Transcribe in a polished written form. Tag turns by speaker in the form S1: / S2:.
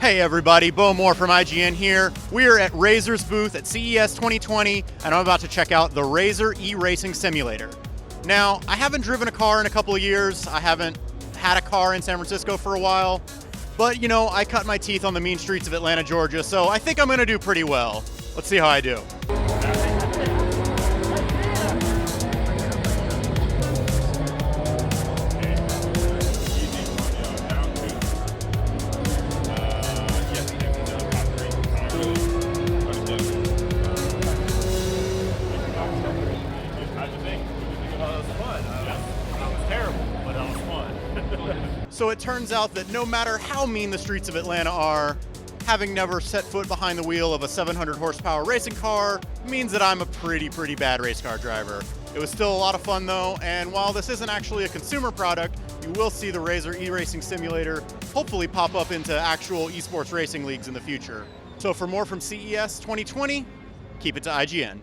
S1: Hey everybody, Bo Moore from IGN here. We are at Razer's booth at CES 2020, and I'm about to check out the Razer Eracing Simulator. Now, I haven't driven a car in a couple of years. I haven't had a car in San Francisco for a while. But, you know, I cut my teeth on the mean streets of Atlanta, Georgia, so I think I'm gonna do pretty well. Let's see how I do. So it turns out that no matter how mean the streets of Atlanta are, having never set foot behind the wheel of a 700 horsepower racing car means that I'm a pretty bad race car driver. It was still a lot of fun though, and while this isn't actually a consumer product, you will see the Razer Eracing Simulator hopefully pop up into actual esports racing leagues in the future. So for more from CES 2020, keep it to IGN.